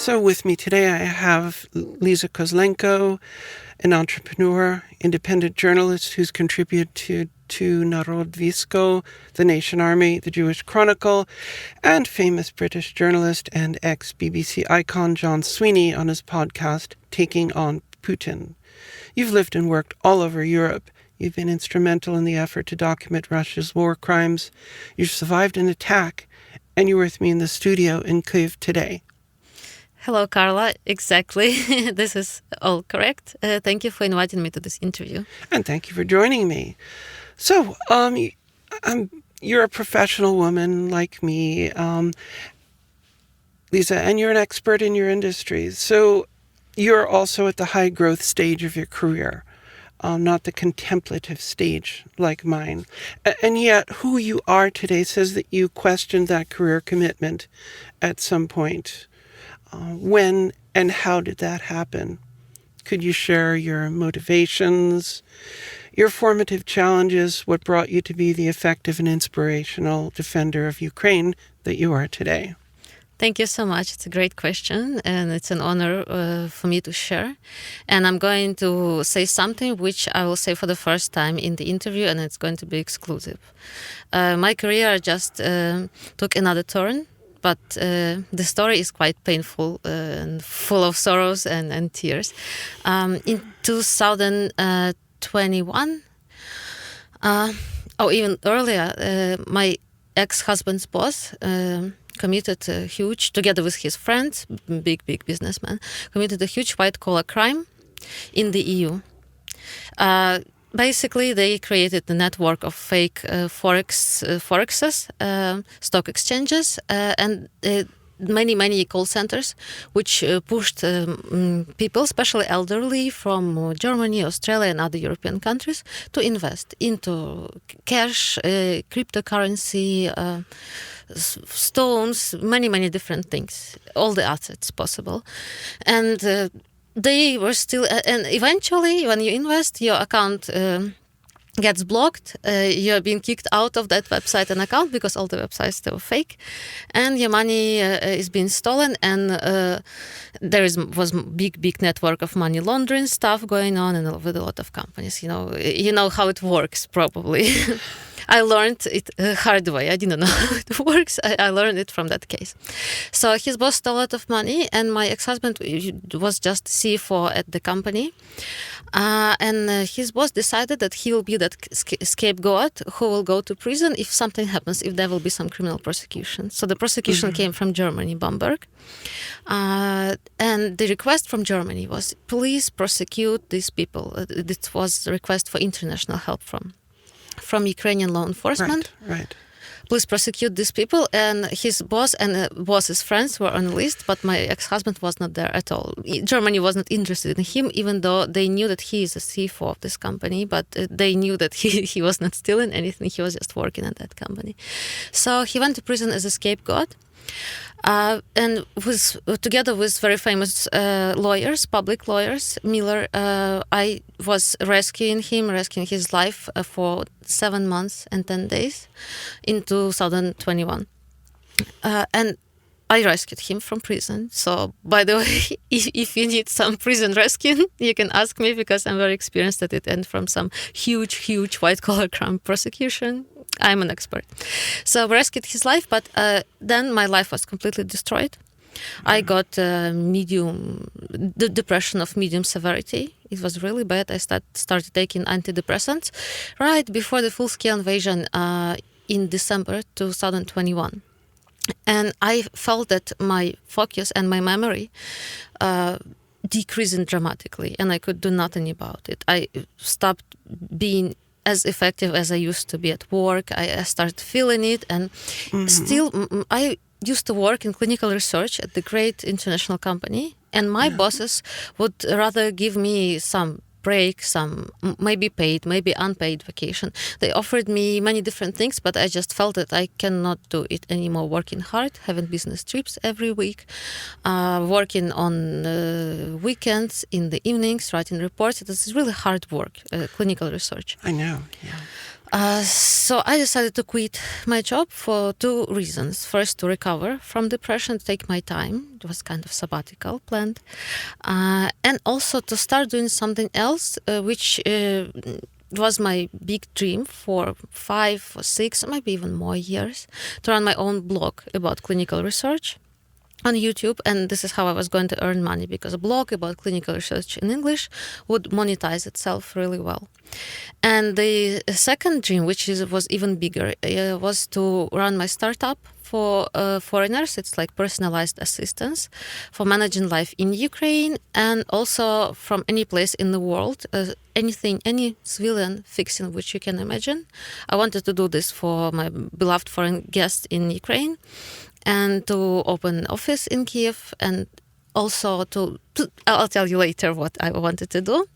So with me today I have Liza Kozlenko, an entrepreneur, independent journalist who's contributed to Narodvisko, The Nation Army, The Jewish Chronicle, and famous British journalist and ex-BBC icon John Sweeney on his podcast, Taking on Putin. You've lived and worked all over Europe. You've been instrumental in the effort to document Russia's war crimes. You've survived an attack, and you're with me in the studio in Kyiv today. Hello, Carla. Exactly. This is all correct. Thank you for inviting me to this interview. And thank you for joining me. So, you're a professional woman like me, Liza, and you're an expert in your industry. So you're also at the high growth stage of your career, not the contemplative stage like mine. And yet who you are today says that you questioned that career commitment at some point. When and how did that happen? Could you share your motivations, your formative challenges, what brought you to be the effective and inspirational defender of Ukraine that you are today? Thank you so much. It's a great question, and it's an honor for me to share. And I'm going to say something which I will say for the first time in the interview, and it's going to be exclusive. My career just took another turn. But the story is quite painful and full of sorrows and tears. In 2021, or even earlier, my ex-husband's boss committed a huge, together with his friends, big businessman, committed a huge white-collar crime in the EU. Basically, they created a network of fake forexes, stock exchanges, and many call centers, which pushed people, especially elderly, from Germany, Australia, and other European countries to invest into cash, cryptocurrency, stones, many different things, all the assets possible. And they were still, and eventually when you invest, your account gets blocked, you're being kicked out of that website and account because all the websites were fake, and your money is being stolen, and there was big network of money laundering stuff going on, and with a lot of companies. You know how it works probably. I learned it hard way. I didn't know how it works. I learned it from that case. So his boss stole a lot of money, and my ex-husband was just CFO at the company. And his boss decided that he will be that scapegoat who will go to prison if something happens, if there will be some criminal prosecution. So the prosecution came from Germany, Bamberg. And the request from Germany was, please prosecute these people. It was the request for international help from Ukrainian law enforcement. Right. Please prosecute these people. And his boss and boss's friends were on the list, but my ex-husband was not there at all. Germany was not interested in him, even though they knew that he is a CFO of this company, but they knew that he was not stealing anything. He was just working at that company. So he went to prison as a scapegoat. And together with very famous lawyers, public lawyers, Miller, I was rescuing his life for 7 months and 10 days in 2021. And I rescued him from prison. So, by the way, if you need some prison rescuing, you can ask me, because I'm very experienced at it, and from some huge white-collar crime prosecution, I'm an expert. So I rescued his life, but then my life was completely destroyed. I got the depression of medium severity. It was really bad. I started taking antidepressants right before the full-scale invasion in December 2021. And I felt that my focus and my memory decreasing dramatically, and I could do nothing about it. I stopped being as effective as I used to be at work. I started feeling it, and still I used to work in clinical research at the great international company, and my bosses would rather give me some break, some maybe paid, maybe unpaid vacation. They offered me many different things, but I just felt that I cannot do it anymore. Working hard, having business trips every week, working on weekends, in the evenings, writing reports. It is really hard work, clinical research. I know, yeah. So I decided to quit my job for two reasons. First, to recover from depression, to take my time. It was kind of sabbatical planned. And also to start doing something else, which was my big dream for 5 or 6, maybe even more years, to run my own blog about clinical research on YouTube, and this is how I was going to earn money, because a blog about clinical research in English would monetize itself really well. And the second dream, which was even bigger, was to run my startup for foreigners. It's like personalized assistance for managing life in Ukraine and also from any place in the world, any civilian fixing which you can imagine. I wanted to do this for my beloved foreign guests in Ukraine, and to open an office in Kyiv, and also to I'll tell you later what I wanted to do,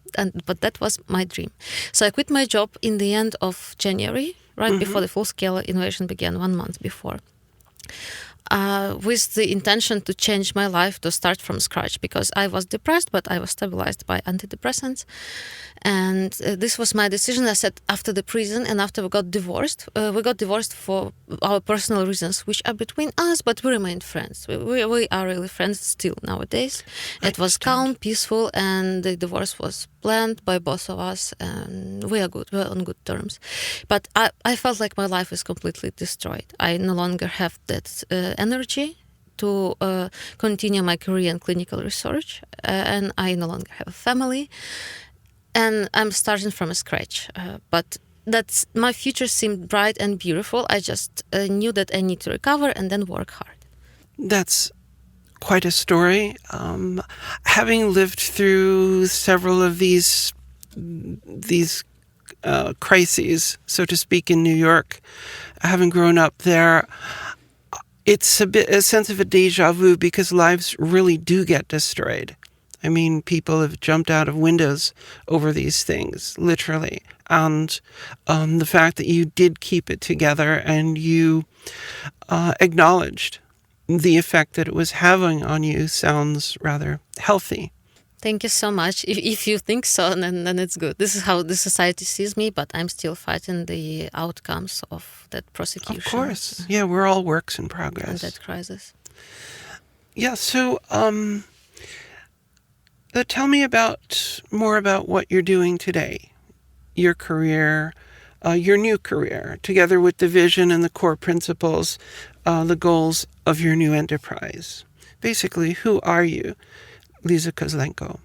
but that was my dream. So I quit my job in the end of January, right before the full-scale invasion began, 1 month before, with the intention to change my life, to start from scratch, because I was depressed, but I was stabilized by antidepressants. And this was my decision. I said, after the prison and after we got divorced for our personal reasons, which are between us, but we remained friends. We are really friends still nowadays. It was calm, peaceful, and the divorce was planned by both of us, and we are good. We're on good terms. But I felt like my life is completely destroyed. I no longer have that energy to continue my career in clinical research, and I no longer have a family. And I'm starting from scratch, but that's my future seemed bright and beautiful. I just knew that I need to recover and then work hard. That's quite a story. Having lived through several of these crises, so to speak, in New York, having grown up there, it's a sense of a deja vu, because lives really do get destroyed. I mean, people have jumped out of windows over these things, literally. And the fact that you did keep it together and you acknowledged the effect that it was having on you sounds rather healthy. Thank you so much. If you think so, then it's good. This is how the society sees me, but I'm still fighting the outcomes of that prosecution. Of course. Yeah, we're all works in progress. And that crisis. Yeah, so tell me more about what you're doing today, your career, your new career, together with the vision and the core principles, the goals of your new enterprise. Basically, who are you, Liza Kozlenko?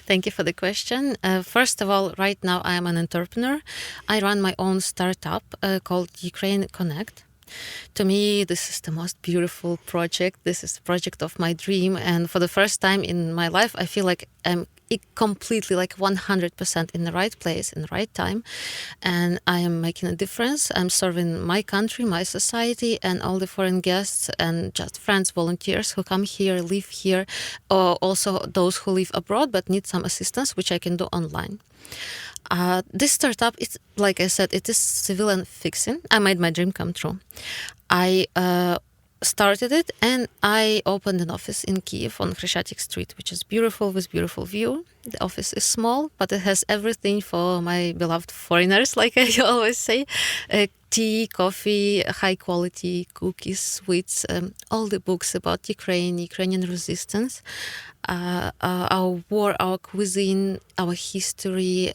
Thank you for the question. First of all, right now I am an entrepreneur. I run my own startup called Ukraine Connect. To me, this is the most beautiful project. This is the project of my dream. And for the first time in my life, I feel like I'm completely, like 100% in the right place, in the right time. And I am making a difference. I'm serving my country, my society, and all the foreign guests and just friends, volunteers who come here, live here, or also those who live abroad but need some assistance, which I can do online. This startup, it's like I said, it is civilian fixing. I made my dream come true. I started it and I opened an office in Kyiv on Khreshchatyk Street, which is beautiful with beautiful view. The office is small, but it has everything for my beloved foreigners, like I always say. Tea, coffee, high quality cookies, sweets, all the books about Ukraine, Ukrainian resistance, our war, our cuisine, our history,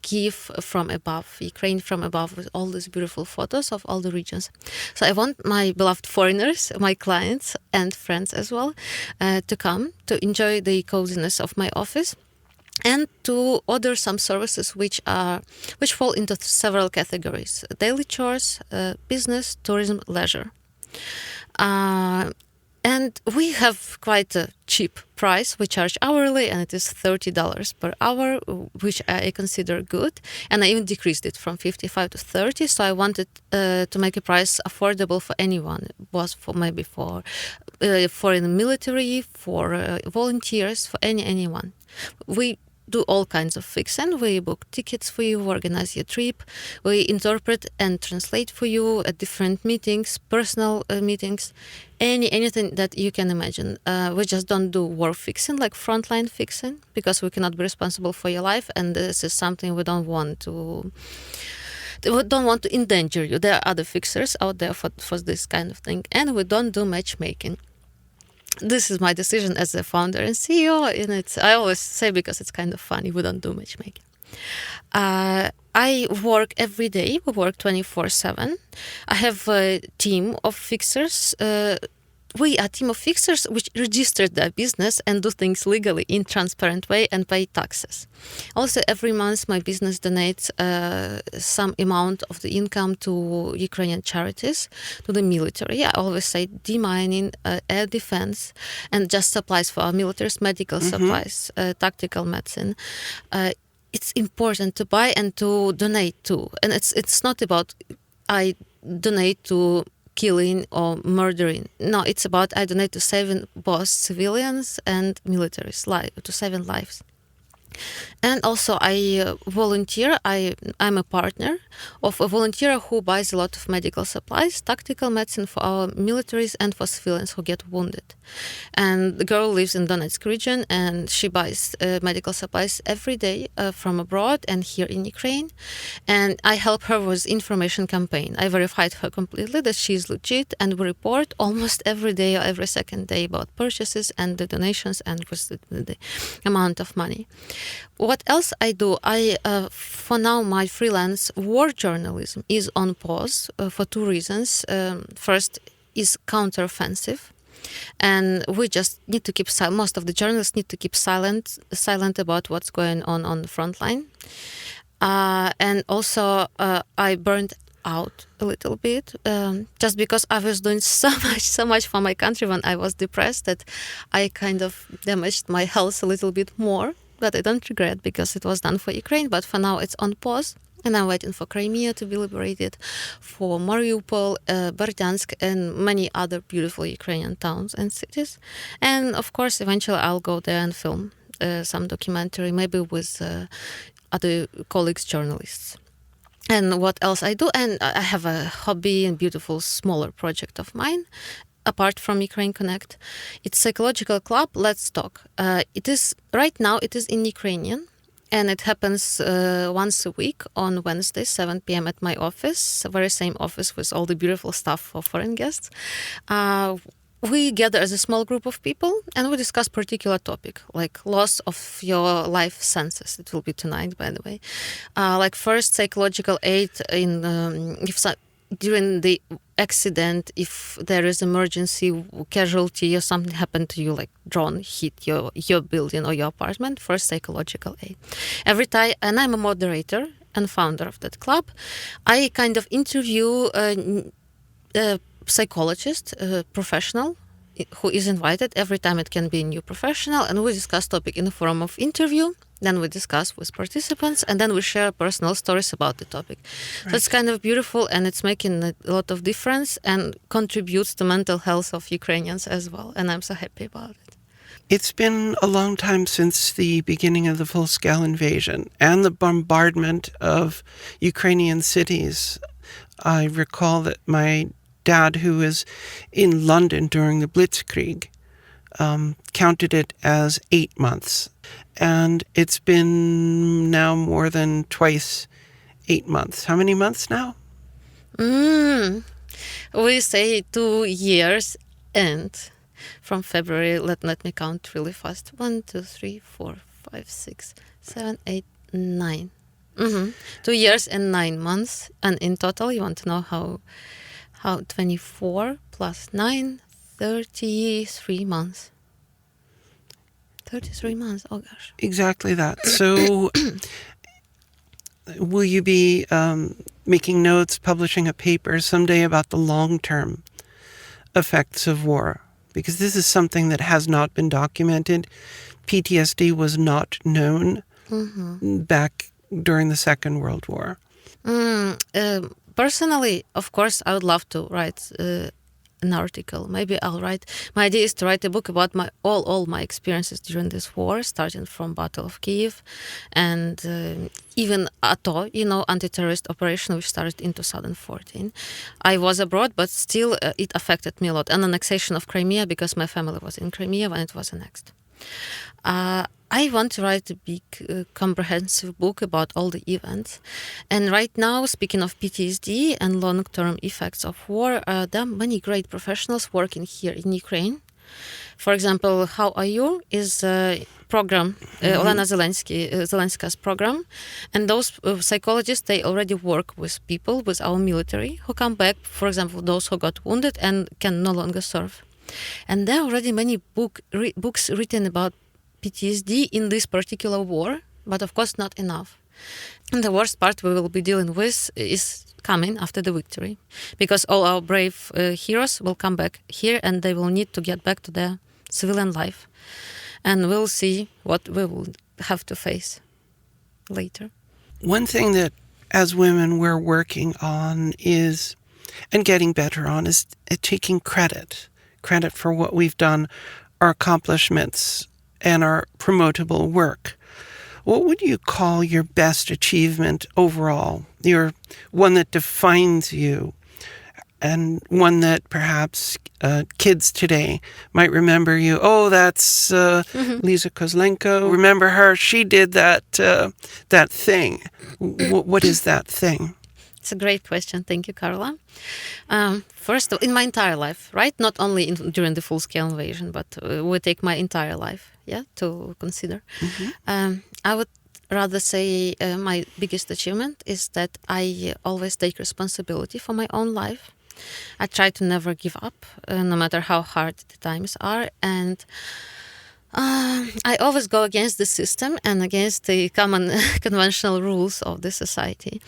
Kyiv from above, Ukraine from above, with all these beautiful photos of all the regions. So I want my beloved foreigners, my clients and friends as well, to come to enjoy the coziness of my office, and to order some services which fall into several categories: daily chores, business, tourism, leisure. And we have quite a cheap price. We charge hourly, and it is $30 per hour, which I consider good. And I even decreased it from 55 to 30. So I wanted to make a price affordable for anyone. It was for maybe for in the military, for volunteers, for anyone. We do all kinds of fixing. We book tickets for you, organize your trip. We interpret and translate for you at different meetings, personal meetings, anything that you can imagine. We just don't do war fixing, like frontline fixing, because we cannot be responsible for your life, and this is something we don't want to endanger you. There are other fixers out there for this kind of thing, and we don't do matchmaking. This is my decision as a founder and CEO, and I always say, because it's kind of funny, we don't do matchmaking. I work every day. We work 24/7. I have a team of fixers. We are a team of fixers which register their business and do things legally in transparent way and pay taxes. Also, every month my business donates some amount of the income to Ukrainian charities, to the military. I always say demining, air defense, and just supplies for our militaries, medical supplies, tactical medicine. It's important to buy and to donate to. And it's not about I donate to killing or murdering. No, it's about I donate to saving both civilians and militaries, to saving lives. And also I volunteer. I'm a partner of a volunteer who buys a lot of medical supplies, tactical medicine for our militaries and for civilians who get wounded. And the girl lives in Donetsk region, and she buys medical supplies every day from abroad and here in Ukraine. And I help her with information campaign. I verified her completely that she is legit, and we report almost every day or every second day about purchases and the donations and with the amount of money. What else I do? For now, my freelance war journalism is on pause for two reasons. First is counteroffensive, and we just need to keep silent. Most of the journalists need to keep silent about what's going on the front line. And also, I burned out a little bit, just because I was doing so much for my country when I was depressed that I kind of damaged my health a little bit more. But I don't regret, because it was done for Ukraine. But for now, it's on pause, and I'm waiting for Crimea to be liberated, for Mariupol, Berdyansk, and many other beautiful Ukrainian towns and cities. And of course, eventually, I'll go there and film some documentary, maybe with other colleagues, journalists. And what else I do? And I have a hobby and beautiful smaller project of mine. Apart from Ukraine Connect, it's psychological club. Let's talk. It is in Ukrainian, and it happens once a week on Wednesday, 7 p.m. at my office, the very same office with all the beautiful stuff for foreign guests. We gather as a small group of people, and we discuss particular topic, like loss of your life senses. It will be tonight, by the way. Like first, psychological aid in during the accident, if there is emergency, casualty, or something happened to you, like drone hit your building or your apartment, first psychological aid. Every time, and I'm a moderator and founder of that club, I kind of interview a psychologist, a professional, who is invited. Every time it can be a new professional, and we discuss topic in the form of interview. Then we discuss with participants, and then we share personal stories about the topic. Right. So it's kind of beautiful, and it's making a lot of difference and contributes to mental health of Ukrainians as well. And I'm so happy about it. It's been a long time since the beginning of the full-scale invasion and the bombardment of Ukrainian cities. I recall that my dad, who was in London during the Blitzkrieg, counted it as 8 months. And it's been now more than twice 8 months. How many months now? We say 2 years, and from February, let me count really fast. 1, 2, 3, 4, 5, 6, 7, 8, 9. 2 years and 9 months. And in total, you want to know how 24 plus 9, 33 months. 33 months, oh gosh. Exactly that. So will you be making notes, publishing a paper someday about the long-term effects of war? Because this is something that has not been documented. PTSD was not known back during the Second World War. Personally, of course, I would love to write an article. Maybe I'll write. My idea is to write a book about all my experiences during this war, starting from Battle of Kyiv, and even ATO, anti-terrorist operation, which started in 2014. I was abroad, but still it affected me a lot. And annexation of Crimea, because my family was in Crimea when it was annexed. I want to write a big, comprehensive book about all the events. And right now, speaking of PTSD and long-term effects of war, there are many great professionals working here in Ukraine. For example, How Are You is a program, Olena Zelenska's program. And those psychologists, they already work with people, with our military, who come back, for example, those who got wounded and can no longer serve. And there are already many books written about PTSD in this particular war, but of course not enough. And the worst part we will be dealing with is coming after the victory, because all our brave heroes will come back here and they will need to get back to their civilian life. And we'll see what we will have to face later. One thing that as women we're working on is, and getting better on, is taking credit for what we've done, our accomplishments, and our promotable work. What would you call your best achievement overall? Your one that defines you, and one that perhaps kids today might remember you. Oh, that's Liza Kozlenko. Remember her? She did that thing. What is that thing? It's a great question. Thank you, Carla. First, in my entire life, right? Not only during the full-scale invasion, but we take my entire life, to consider. Mm-hmm. I would rather say my biggest achievement is that I always take responsibility for my own life. I try to never give up, no matter how hard the times are, and I always go against the system and against the common conventional rules of the society.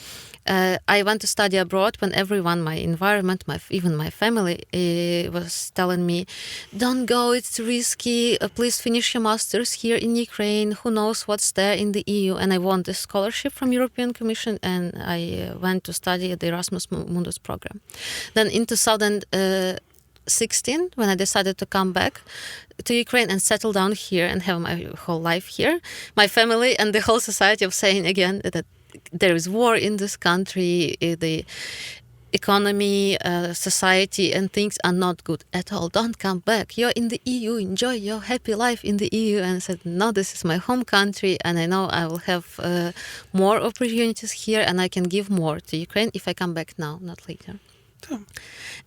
I went to study abroad when everyone, my environment, even my family, was telling me, don't go, it's risky, please finish your master's here in Ukraine, who knows what's there in the EU. And I won the scholarship from European Commission, and I went to study at the Erasmus Mundus program. Then in 2016, when I decided to come back to Ukraine and settle down here and have my whole life here, my family and the whole society was saying again that there is war in this country, the economy, society and things are not good at all. Don't come back. You're in the EU. Enjoy your happy life in the EU. And I said, no, this is my home country, and I know I will have more opportunities here, and I can give more to Ukraine if I come back now, not later.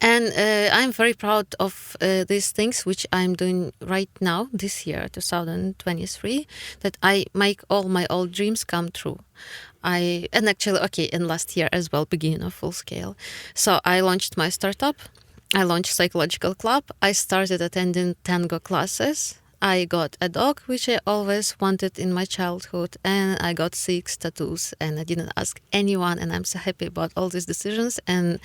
And I'm very proud of these things which I'm doing right now, this year, 2023, that I make all my old dreams come true. And last year as well, beginning of full scale. So I launched my startup. I launched Psychological Club. I started attending tango classes. I got a dog, which I always wanted in my childhood, and I got 6 tattoos, and I didn't ask anyone, and I'm so happy about all these decisions, and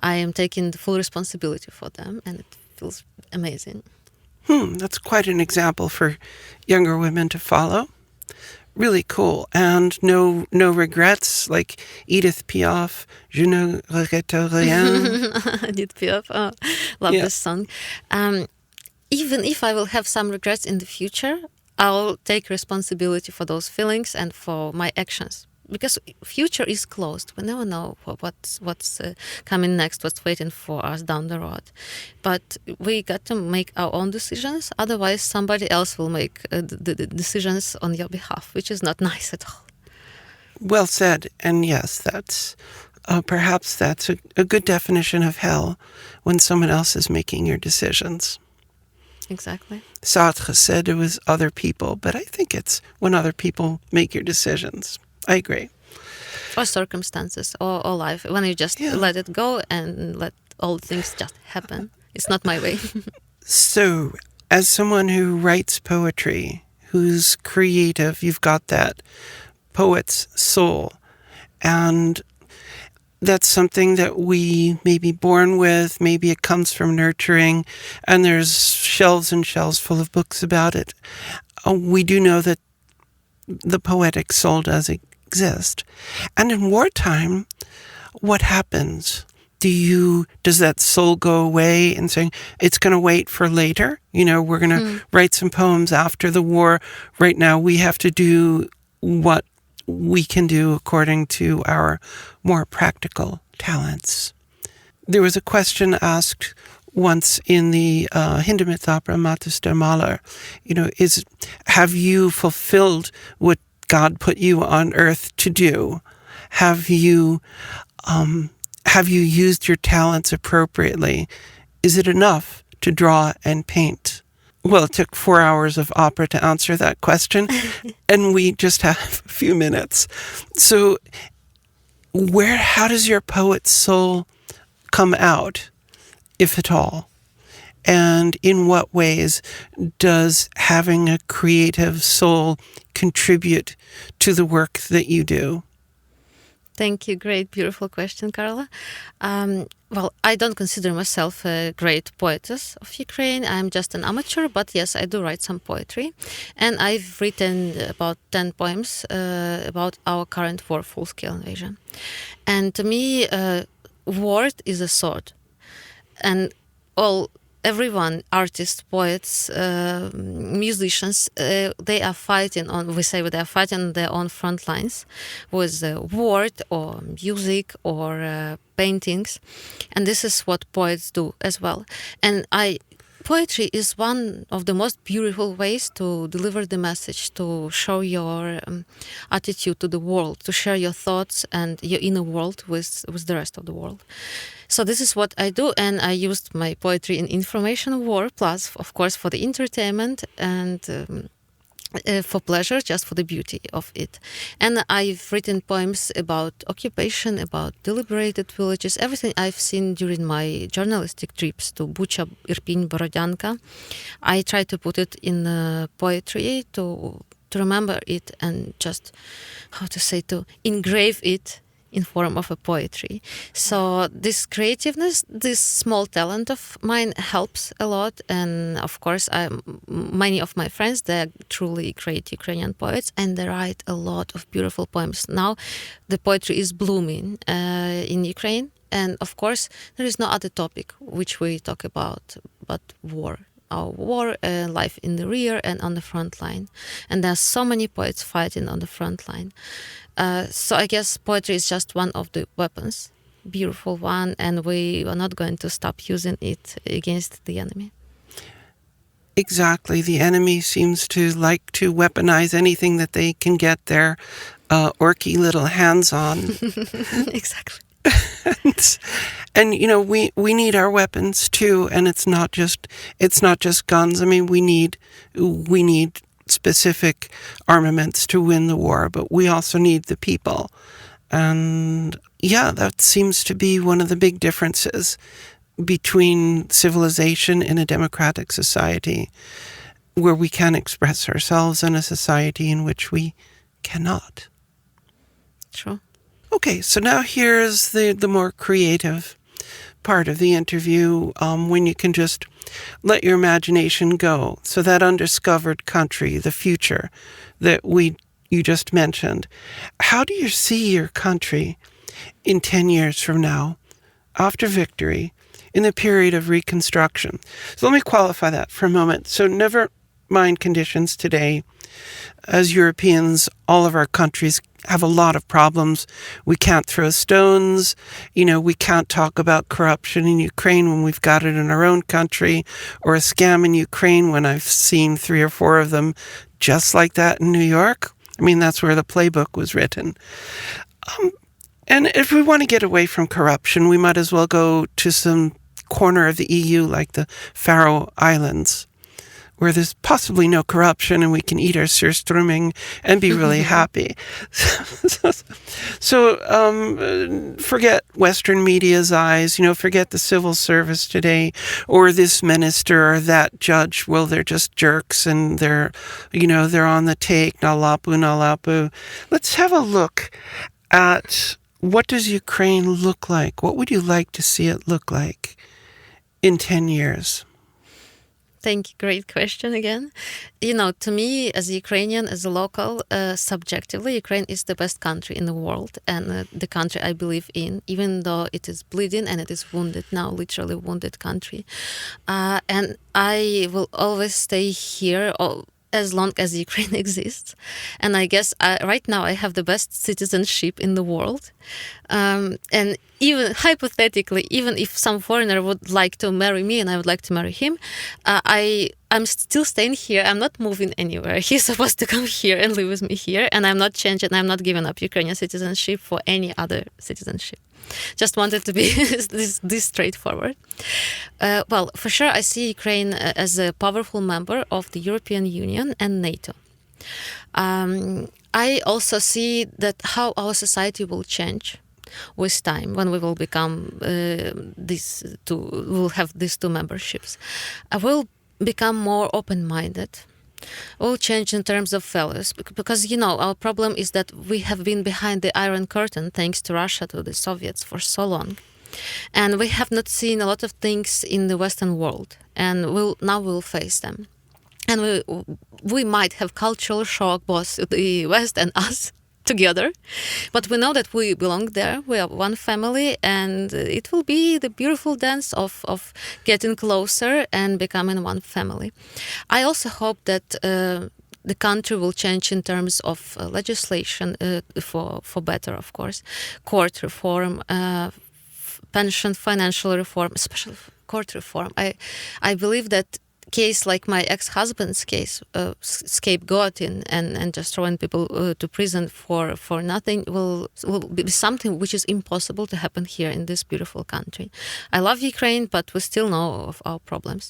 I am taking the full responsibility for them, and it feels amazing. That's quite an example for younger women to follow. Really cool. And no regrets, like Edith Piaf, Je ne regrette rien. Edith Piaf, love this song. Even if I will have some regrets in the future, I'll take responsibility for those feelings and for my actions. Because future is closed. We never know what's coming next, what's waiting for us down the road. But we got to make our own decisions. Otherwise, somebody else will make the decisions on your behalf, which is not nice at all. Well said. And yes, that's perhaps that's a good definition of hell, when someone else is making your decisions. Exactly. Sartre said it was other people, but I think it's when other people make your decisions. I agree. Or circumstances, or life. When you just let it go and let all things just happen. It's not my way. So, as someone who writes poetry, who's creative, you've got that poet's soul. And that's something that we may be born with. Maybe it comes from nurturing, and there's shelves and shelves full of books about it. We do know that the poetic soul does exist. And in wartime, what happens? does that soul go away and saying it's going to wait for later? We're going to write some poems after the war. Right now we have to do what we can do according to our more practical talents. There was a question asked once in the Hindemith opera Matis der Maler, have you fulfilled what God put you on earth to do? Have you used your talents appropriately? Is it enough to draw and paint? Well, it took 4 hours of opera to answer that question, and we just have a few minutes. So how does your poet's soul come out, if at all? And in what ways does having a creative soul contribute to the work that you do? Thank you. Great, beautiful question, Carla. Well, I don't consider myself a great poetess of Ukraine. I'm just an amateur, but yes, I do write some poetry. And I've written about 10 poems about our current war, full-scale invasion. And to me, word is a sword. And everyone, artists, poets, musicians, they are fighting on their own front lines with word or music or paintings. And this is what poets do as well. And poetry is one of the most beautiful ways to deliver the message, to show your attitude to the world, to share your thoughts and your inner world with the rest of the world. So this is what I do, and I used my poetry in information war, plus, of course, for the entertainment and for pleasure, just for the beauty of it. And I've written poems about occupation, about deliberated villages, everything I've seen during my journalistic trips to Bucha, Irpin, Borodyanka. I try to put it in poetry to remember it and just, to engrave it in form of a poetry. So this creativeness, this small talent of mine helps a lot. And of course, many of my friends, they're truly great Ukrainian poets, and they write a lot of beautiful poems. Now, the poetry is blooming in Ukraine. And of course, there is no other topic which we talk about but war. Our war, life in the rear and on the front line. And there are so many poets fighting on the front line. So I guess poetry is just one of the weapons, beautiful one, and we are not going to stop using it against the enemy. Exactly. The enemy seems to like to weaponize anything that they can get their orky little hands on. Exactly. And we need our weapons too, and it's not just guns. I mean, we need specific armaments to win the war, but we also need the people. And yeah, that seems to be one of the big differences between civilization in a democratic society, where we can express ourselves, and a society in which we cannot. True. Okay, so now here's the more creative part of the interview, when you can just let your imagination go. So that undiscovered country, the future that you just mentioned. How do you see your country in 10 years from now, after victory, in the period of reconstruction? So let me qualify that for a moment. So never mind conditions today. As Europeans, all of our countries have a lot of problems. We can't throw stones. We can't talk about corruption in Ukraine when we've got it in our own country, or a scam in Ukraine when I've seen 3 or 4 of them just like that in New York. I mean, that's where the playbook was written. And if we want to get away from corruption, we might as well go to some corner of the EU like the Faroe Islands, where there's possibly no corruption and we can eat our surströmming and be really happy. So forget Western media's eyes, forget the civil service today, or this minister or that judge. Well, they're just jerks and they're on the take, na lapu. Let's have a look at, what does Ukraine look like? What would you like to see it look like in 10 years? Thank you. Great question again. To me, as a Ukrainian, as a local, subjectively, Ukraine is the best country in the world and the country I believe in, even though it is bleeding and it is wounded now, literally wounded country. And I will always stay here as long as Ukraine exists. And I guess right now I have the best citizenship in the world. And even hypothetically, even if some foreigner would like to marry me and I would like to marry him, I'm still staying here. I'm not moving anywhere. He's supposed to come here and live with me here. And I'm not changing. I'm not giving up Ukrainian citizenship for any other citizenship. Just wanted to be this straightforward. Well, for sure, I see Ukraine as a powerful member of the European Union and NATO. I also see that how our society will change with time when we will become we'll have these two memberships. I will become more open-minded. Will change in terms of values because our problem is that we have been behind the Iron Curtain thanks to Russia, to the Soviets for so long, and we have not seen a lot of things in the Western world, and we'll face them, and we might have cultural shock, both the West and us together, but we know that we belong there. We are one family, and it will be the beautiful dance of getting closer and becoming one family. I also hope that the country will change in terms of legislation for better, of course, court reform, pension, financial reform, especially court reform. I believe that case like my ex-husband's case, scapegoating and just throwing people to prison for nothing will be something which is impossible to happen here in this beautiful country. I love Ukraine, but we still know of our problems.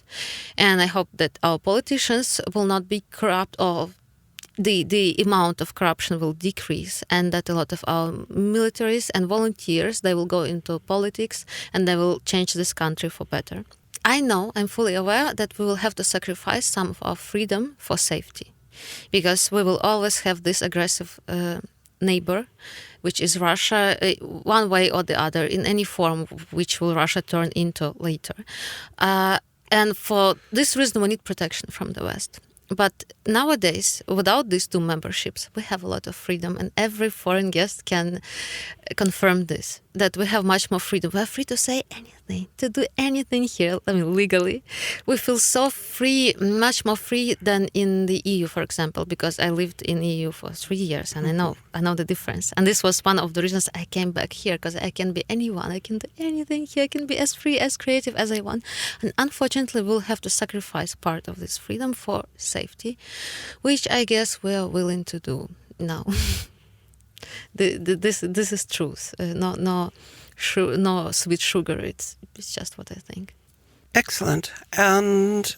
And I hope that our politicians will not be corrupt, or the amount of corruption will decrease, and that a lot of our militaries and volunteers, they will go into politics and they will change this country for better. I'm fully aware that we will have to sacrifice some of our freedom for safety, because we will always have this aggressive neighbor, which is Russia, one way or the other, in any form, which will Russia turn into later. And for this reason, we need protection from the West. But nowadays, without these two memberships, we have a lot of freedom, and every foreign guest can confirm this, that we have much more freedom. We are free to say anything, to do anything here, legally. We feel so free, much more free than in the EU, for example, because I lived in EU for 3 years, and I know the difference. And this was one of the reasons I came back here, because I can be anyone, I can do anything here, I can be as free, as creative as I want. And unfortunately, we'll have to sacrifice part of this freedom for safety, which I guess we are willing to do now. This is truth. No sweet sugar. It's just what I think. Excellent. And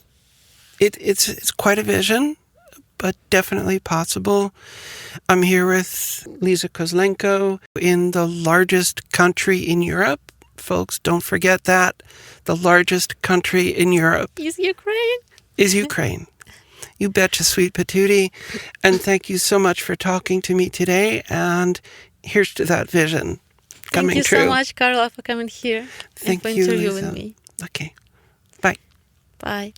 it's quite a vision, but definitely possible. I'm here with Liza Kozlenko in the largest country in Europe. Folks, don't forget that. The largest country in Europe is Ukraine. Is Ukraine. You betcha, sweet patootie. And thank you so much for talking to me today. And here's to that vision coming true. Thank you so much, Carla, for coming here Thank and for you, interviewing Liza. me. Okay. Bye. Bye.